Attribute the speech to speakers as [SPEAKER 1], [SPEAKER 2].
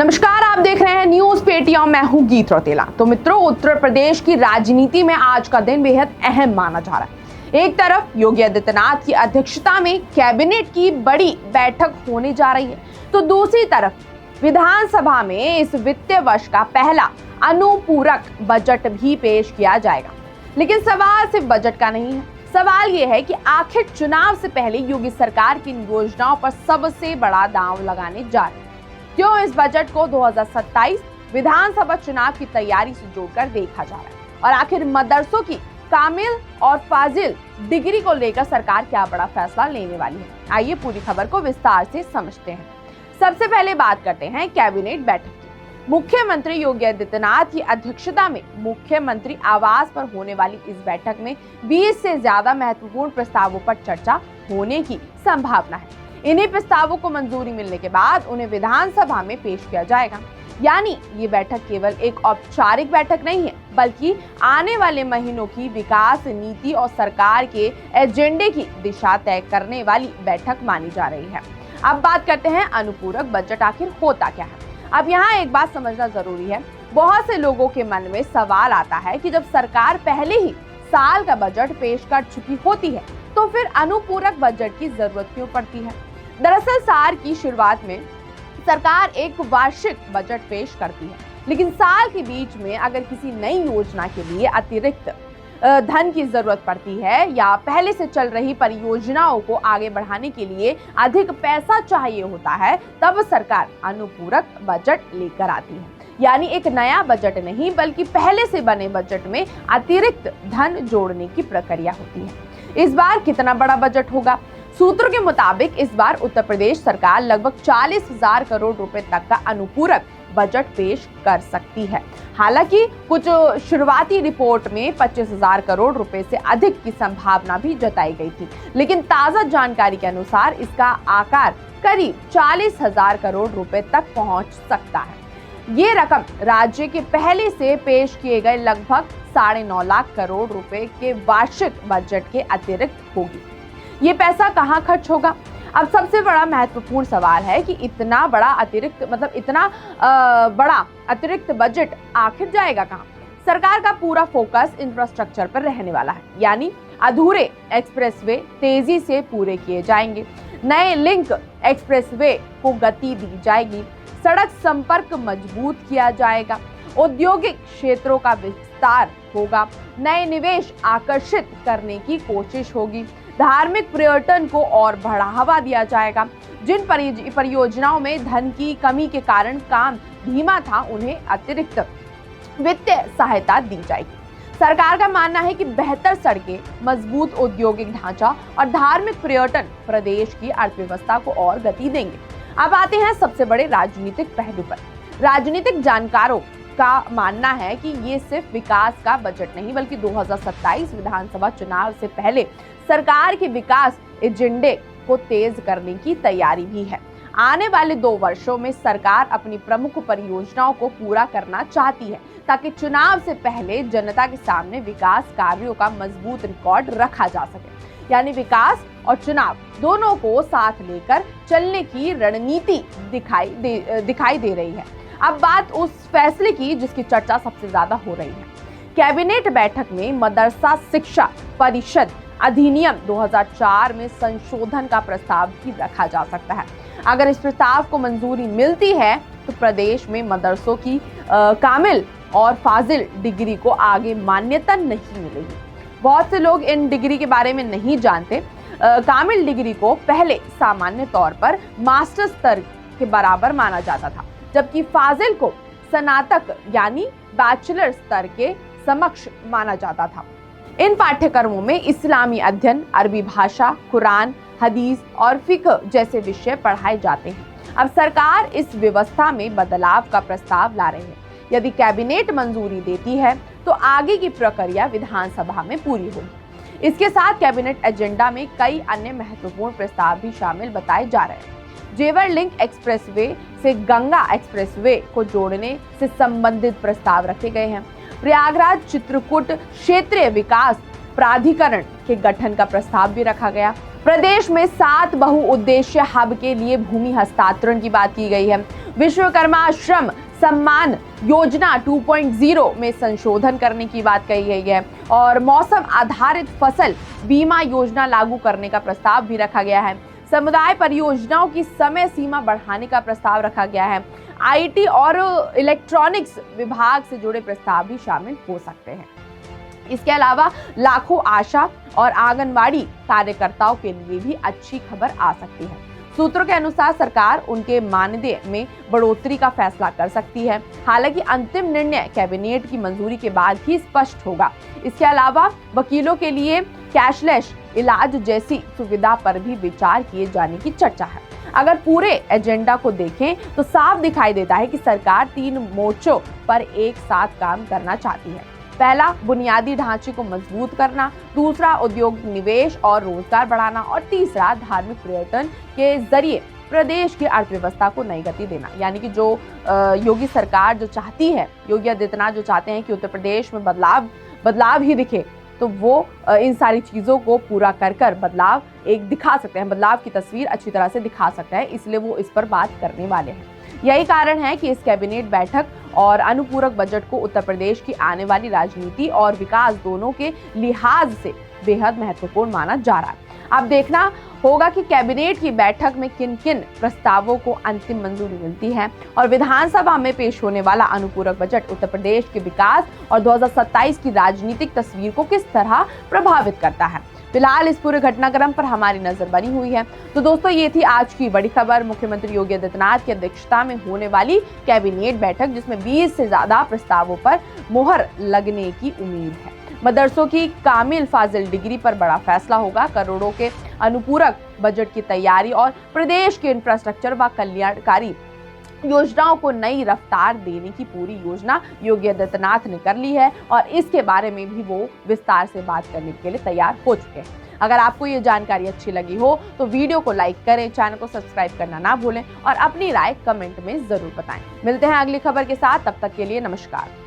[SPEAKER 1] नमस्कार, आप देख रहे हैं न्यूज पेटीएम। मैं हूं गीत रौतेला। तो मित्रों, उत्तर प्रदेश की राजनीति में आज का दिन बेहद अहम माना जा रहा है। एक तरफ योगी आदित्यनाथ की अध्यक्षता में कैबिनेट की बड़ी बैठक होने जा रही है, तो दूसरी तरफ विधानसभा में इस वित्तीय वर्ष का पहला अनुपूरक बजट भी पेश किया जाएगा। लेकिन सवाल सिर्फ बजट का नहीं है, सवाल ये है कि आखिर चुनाव से पहले योगी सरकार की योजनाओं पर सबसे बड़ा दांव लगाने जा रही है। क्यों इस बजट को 2027 विधानसभा चुनाव की तैयारी से जोड़कर देखा जा रहा है, और आखिर मदरसों की कामिल और फाजिल डिग्री को लेकर सरकार क्या बड़ा फैसला लेने वाली है। आइए पूरी खबर को विस्तार से समझते हैं। सबसे पहले बात करते हैं कैबिनेट बैठक की। मुख्यमंत्री योगी आदित्यनाथ की अध्यक्षता में मुख्यमंत्री आवास पर होने वाली इस बैठक में 20 से ज्यादा महत्वपूर्ण प्रस्तावों पर चर्चा होने की संभावना है। इन्हीं प्रस्तावों को मंजूरी मिलने के बाद उन्हें विधानसभा में पेश किया जाएगा। यानी ये बैठक केवल एक औपचारिक बैठक नहीं है, बल्कि आने वाले महीनों की विकास नीति और सरकार के एजेंडे की दिशा तय करने वाली बैठक मानी जा रही है। अब बात करते हैं अनुपूरक बजट आखिर होता क्या है। अब यहाँ एक बात समझना जरूरी है। बहुत से लोगों के मन में सवाल आता है कि जब सरकार पहले ही साल का बजट पेश कर चुकी होती है, तो फिर अनुपूरक बजट की जरूरत क्यों पड़ती है। दरअसल साल की शुरुआत में सरकार एक वार्षिक बजट पेश करती है, लेकिन साल के बीच में अगर किसी नई योजना के लिए अतिरिक्त धन की जरूरत पड़ती है या पहले से चल रही परियोजनाओं को आगे बढ़ाने के लिए अधिक पैसा चाहिए होता है, तब सरकार अनुपूरक बजट लेकर आती है। यानी एक नया बजट नहीं, बल्कि पहले से बने बजट में अतिरिक्त धन जोड़ने की प्रक्रिया होती है। इस बार कितना बड़ा बजट होगा? सूत्रों के मुताबिक इस बार उत्तर प्रदेश सरकार लगभग 40,000 करोड़ रुपए तक का अनुपूरक बजट पेश कर सकती है। हालांकि कुछ शुरुआती रिपोर्ट में 25,000 करोड़ रुपए से अधिक की संभावना भी जताई गई थी, लेकिन ताजा जानकारी के अनुसार इसका आकार करीब 40,000 करोड़ रुपए तक पहुंच सकता है। ये रकम राज्य के पहले से पेश किए गए लगभग 9.5 लाख करोड़ रुपए के वार्षिक बजट के अतिरिक्त होगी। ये पैसा कहाँ खर्च होगा? अब सबसे बड़ा महत्वपूर्ण सवाल है कि इतना बड़ा अतिरिक्त बजट आखिर जाएगा कहाँ? सरकार का पूरा फोकस इंफ्रास्ट्रक्चर पर रहने वाला है। यानी अधूरे एक्सप्रेसवे तेजी से पूरे किए जाएंगे, नए लिंक एक्सप्रेसवे को गति दी जाएगी, सड़क संपर्क मजबूत किया जाएगा, औद्योगिक क्षेत्रों का विस्तार होगा, नए निवेश आकर्षित करने की कोशिश होगी, धार्मिक पर्यटन को और बढ़ावा दिया जाएगा। जिन परियोजनाओं में धन की कमी के कारण काम धीमा था, उन्हें अतिरिक्त वित्तीय सहायता दी जाएगी। सरकार का मानना है कि बेहतर सड़कें, मजबूत औद्योगिक ढांचा और धार्मिक पर्यटन प्रदेश की अर्थव्यवस्था को और गति देंगे। अब आते हैं सबसे बड़े राजनीतिक पहलू पर। राजनीतिक जानकारों का मानना है कि ये सिर्फ विकास का बजट नहीं, बल्कि 2027 विधानसभा चुनाव से पहले सरकार के विकास एजेंडे को तेज करने की तैयारी भी है। आने वाले 2 वर्षों में सरकार अपनी प्रमुख परियोजनाओं को पूरा करना चाहती है, ताकि चुनाव से पहले जनता के सामने विकास कार्यों का मजबूत रिकॉर्ड रखा जा सके। यानी विकास और चुनाव दोनों को साथ लेकर चलने की रणनीति दिखाई दे रही है। अब बात उस फैसले की जिसकी चर्चा सबसे ज्यादा हो रही है। कैबिनेट बैठक में मदरसा शिक्षा परिषद अधिनियम 2004 में संशोधन का प्रस्ताव भी रखा जा सकता है। अगर इस प्रस्ताव को मंजूरी मिलती है, तो प्रदेश में मदरसों की कामिल और फाजिल डिग्री को आगे मान्यता नहीं मिलेगी। बहुत से लोग इन डिग्री के बारे में नहीं जानते। कामिल डिग्री को पहले सामान्य तौर पर मास्टर स्तर के बराबर माना जाता था, जबकि फाजिल को स्नातक यानी बैचलर स्तर के समक्ष माना जाता था। इन पाठ्यक्रमों में इस्लामी अध्ययन, अरबी भाषा, कुरान, हदीस और फिक्र जैसे विषय पढ़ाए जाते हैं। अब सरकार इस व्यवस्था में बदलाव का प्रस्ताव ला रही है। यदि कैबिनेट मंजूरी देती है, तो आगे की प्रक्रिया विधानसभा में पूरी होगी। इसके साथ कैबिनेट एजेंडा में कई अन्य महत्वपूर्ण प्रस्ताव भी शामिल बताए जा रहे हैं। जेवर लिंक एक्सप्रेसवे से गंगा एक्सप्रेसवे को जोड़ने से संबंधित प्रस्ताव रखे गए हैं। प्रयागराज चित्रकूट क्षेत्रीय विकास प्राधिकरण के गठन का प्रस्ताव भी रखा गया। प्रदेश में 7 बहुउद्देश्य हब के लिए भूमि हस्तांतरण की बात की गई है। विश्वकर्मा श्रम सम्मान योजना 2.0 में संशोधन करने की बात कही गई है और मौसम आधारित फसल बीमा योजना लागू करने का प्रस्ताव भी रखा गया है। समुदाय परियोजनाओं की समय सीमा बढ़ाने का प्रस्ताव रखा गया है। आईटी और इलेक्ट्रॉनिक्स विभाग से जुड़े प्रस्ताव भी शामिल हो सकते हैं। इसके अलावा लाखों आशा और आंगनवाड़ी कार्यकर्ताओं के लिए भी अच्छी खबर आ सकती है। सूत्रों के अनुसार सरकार उनके मानदेय में बढ़ोतरी का फैसला कर सकती है। हालांकि अंतिम निर्णय कैबिनेट की मंजूरी के बाद ही स्पष्ट होगा। इसके अलावा वकीलों के लिए कैशलेस इलाज जैसी सुविधा पर भी विचार किए जाने की चर्चा है। अगर पूरे एजेंडा को देखें तो साफ दिखाई देता है कि सरकार 3 मोर्चों पर एक साथ काम करना चाहती है। पहला, बुनियादी ढांचे को मजबूत करना, दूसरा, उद्योग निवेश और रोजगार बढ़ाना और तीसरा, धार्मिक पर्यटन के जरिए प्रदेश की अर्थव्यवस्था को नई गति देना। यानी कि जो योगी सरकार जो चाहती है, योगी आदित्यनाथ जो चाहते हैं कि उत्तर प्रदेश में बदलाव ही दिखे, तो वो इन सारी चीज़ों को पूरा कर बदलाव एक दिखा सकते हैं, बदलाव की तस्वीर अच्छी तरह से दिखा सकते हैं, इसलिए वो इस पर बात करने वाले हैं। यही कारण है कि इस कैबिनेट बैठक और अनुपूरक बजट को उत्तर प्रदेश की आने वाली राजनीति और विकास दोनों के लिहाज से बेहद महत्वपूर्ण माना जा रहा है। अब देखना होगा कि कैबिनेट की बैठक में किन किन प्रस्तावों को अंतिम मंजूरी मिलती है और विधानसभा में पेश होने वाला अनुपूरक बजट उत्तर प्रदेश के विकास और 2027 की राजनीतिक तस्वीर को किस तरह प्रभावित करता है। फिलहाल इस पूरे घटनाक्रम पर हमारी नजर बनी हुई है। तो दोस्तों, ये थी आज की बड़ी खबर। मुख्यमंत्री योगी आदित्यनाथ की अध्यक्षता में होने वाली कैबिनेट बैठक, जिसमें 20 से ज्यादा प्रस्तावों पर मुहर लगने की उम्मीद है। मदरसों की कामिल फाजिल डिग्री पर बड़ा फैसला होगा। करोड़ों के अनुपूरक बजट की तैयारी और प्रदेश के इंफ्रास्ट्रक्चर व कल्याणकारी योजनाओं को नई रफ्तार देने की पूरी योजना योगी आदित्यनाथ ने कर ली है और इसके बारे में भी वो विस्तार से बात करने के लिए तैयार हो चुके हैं। अगर आपको ये जानकारी अच्छी लगी हो तो वीडियो को लाइक करें, चैनल को सब्सक्राइब करना ना भूलें और अपनी राय कमेंट में जरूर बताएं। मिलते हैं अगली खबर के साथ, तब तक के लिए नमस्कार।